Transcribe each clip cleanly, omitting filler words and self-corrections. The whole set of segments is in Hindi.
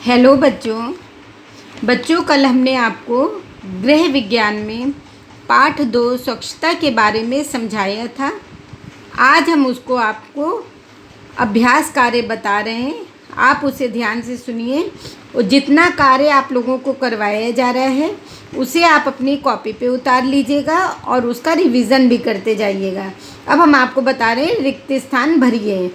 हेलो बच्चों कल हमने आपको गृह विज्ञान में पाठ 2 स्वच्छता के बारे में समझाया था। आज हम उसको आपको अभ्यास कार्य बता रहे हैं। आप उसे ध्यान से सुनिए और जितना कार्य आप लोगों को करवाया जा रहा है उसे आप अपनी कॉपी पे उतार लीजिएगा और उसका रिवीजन भी करते जाइएगा। अब हम आपको बता रहे हैं रिक्त स्थान भरिए।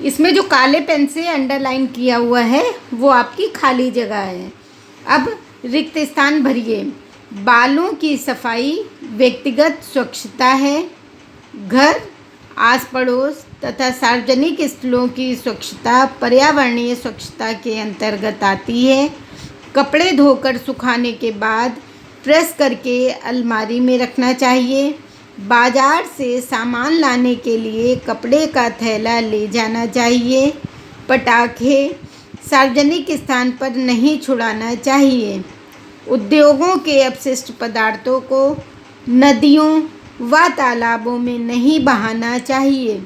इसमें जो काले पेन से अंडरलाइन किया हुआ है वो आपकी खाली जगह है। अब रिक्त स्थान भरिए। बालों की सफाई व्यक्तिगत स्वच्छता है। घर, आस पड़ोस तथा सार्वजनिक स्थलों की स्वच्छता पर्यावरणीय स्वच्छता के अंतर्गत आती है। कपड़े धोकर सुखाने के बाद प्रेस करके अलमारी में रखना चाहिए। बाजार से सामान लाने के लिए कपड़े का थैला ले जाना चाहिए। पटाखे सार्वजनिक स्थान पर नहीं छुड़ाना चाहिए। उद्योगों के अपशिष्ट पदार्थों को नदियों व तालाबों में नहीं बहाना चाहिए।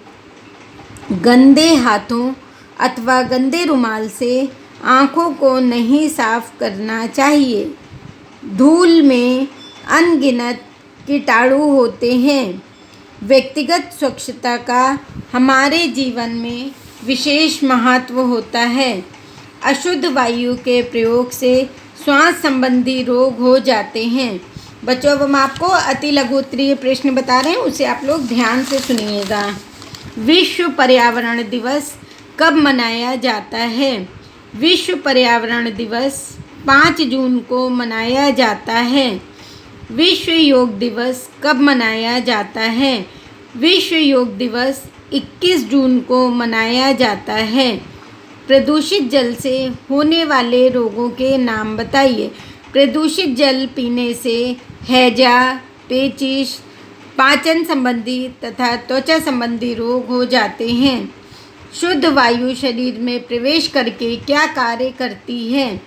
गंदे हाथों अथवा गंदे रुमाल से आँखों को नहीं साफ करना चाहिए। धूल में अनगिनत कीटाणु होते हैं। व्यक्तिगत स्वच्छता का हमारे जीवन में विशेष महत्व होता है। अशुद्ध वायु के प्रयोग से श्वास संबंधी रोग हो जाते हैं। बच्चों, अब हम आपको अति लघु उत्तरीय प्रश्न बता रहे हैं, उसे आप लोग ध्यान से सुनिएगा। विश्व पर्यावरण दिवस कब मनाया जाता है? विश्व पर्यावरण दिवस 5 जून को मनाया जाता है। विश्व योग दिवस कब मनाया जाता है? विश्व योग दिवस 21 जून को मनाया जाता है। प्रदूषित जल से होने वाले रोगों के नाम बताइए। प्रदूषित जल पीने से हैजा, पेचिश, पाचन संबंधी तथा त्वचा संबंधी रोग हो जाते हैं। शुद्ध वायु शरीर में प्रवेश करके क्या कार्य करती है?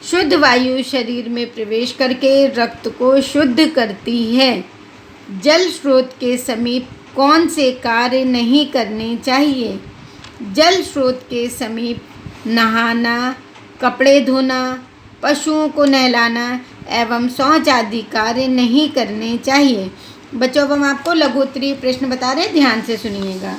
शुद्ध वायु शरीर में प्रवेश करके रक्त को शुद्ध करती है। जल स्रोत के समीप कौन से कार्य नहीं करने चाहिए? जल स्रोत के समीप नहाना, कपड़े धोना, पशुओं को नहलाना एवं शौच आदि कार्य नहीं करने चाहिए। बच्चों, अब हम आपको लघु उत्तरीय प्रश्न बता रहे हैं, ध्यान से सुनिएगा।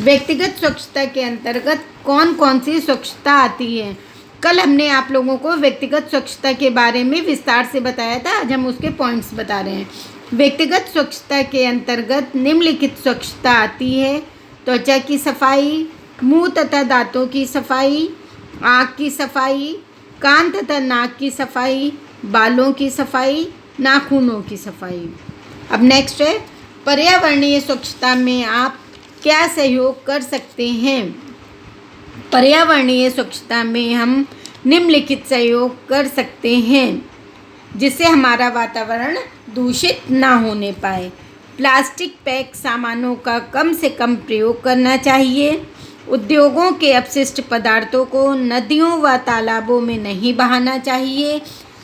व्यक्तिगत स्वच्छता के अंतर्गत कौन कौन सी स्वच्छता आती है? कल हमने आप लोगों को व्यक्तिगत स्वच्छता के बारे में विस्तार से बताया था। आज हम उसके पॉइंट्स बता रहे हैं। व्यक्तिगत स्वच्छता के अंतर्गत निम्नलिखित स्वच्छता आती है। त्वचा की सफाई, मुंह तथा दांतों की सफाई, आँख की सफाई, कान तथा नाक की सफाई, बालों की सफाई, नाखूनों की सफाई। अब नेक्स्ट है, पर्यावरणीय स्वच्छता में आप क्या सहयोग कर सकते हैं? पर्यावरणीय स्वच्छता में हम निम्नलिखित सहयोग कर सकते हैं जिससे हमारा वातावरण दूषित ना होने पाए। प्लास्टिक पैक सामानों का कम से कम प्रयोग करना चाहिए। उद्योगों के अपशिष्ट पदार्थों को नदियों व तालाबों में नहीं बहाना चाहिए।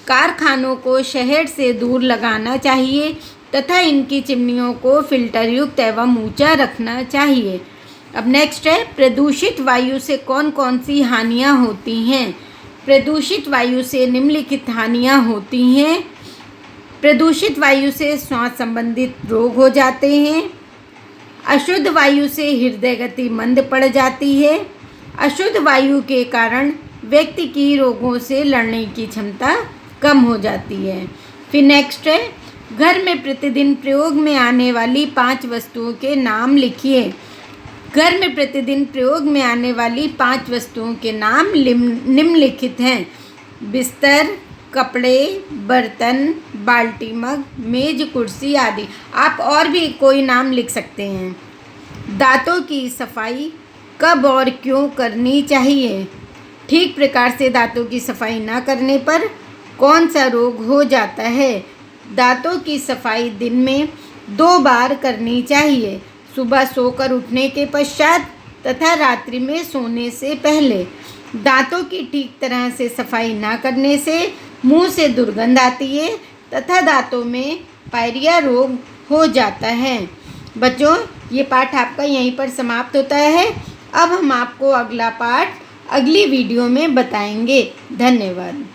कारखानों को शहर से दूर लगाना चाहिए तथा इनकी चिमनियों को फिल्टर युक्त एवं ऊंचा रखना चाहिए। अब नेक्स्ट है, प्रदूषित वायु से कौन कौन सी हानियाँ होती हैं? प्रदूषित वायु से निम्नलिखित हानियाँ होती हैं। प्रदूषित वायु से श्वास संबंधित रोग हो जाते हैं। अशुद्ध वायु से हृदय गति मंद पड़ जाती है। अशुद्ध वायु के कारण व्यक्ति की रोगों से लड़ने की क्षमता कम हो जाती है। फिर नेक्स्ट है, घर में प्रतिदिन प्रयोग में आने वाली 5 वस्तुओं के नाम लिखिए। घर में प्रतिदिन प्रयोग में आने वाली 5 वस्तुओं के नाम निम्नलिखित हैं। बिस्तर, कपड़े, बर्तन, बाल्टी, मग, मेज, कुर्सी आदि। आप और भी कोई नाम लिख सकते हैं। दांतों की सफाई कब और क्यों करनी चाहिए? ठीक प्रकार से दांतों की सफाई न करने पर कौन सा रोग हो जाता है? दांतों की सफाई दिन में 2 बार करनी चाहिए, सुबह सोकर उठने के पश्चात तथा रात्रि में सोने से पहले। दांतों की ठीक तरह से सफाई ना करने से मुंह से दुर्गंध आती है तथा दांतों में पायरिया रोग हो जाता है। बच्चों, ये पाठ आपका यहीं पर समाप्त होता है। अब हम आपको अगला पाठ अगली वीडियो में बताएंगे। धन्यवाद।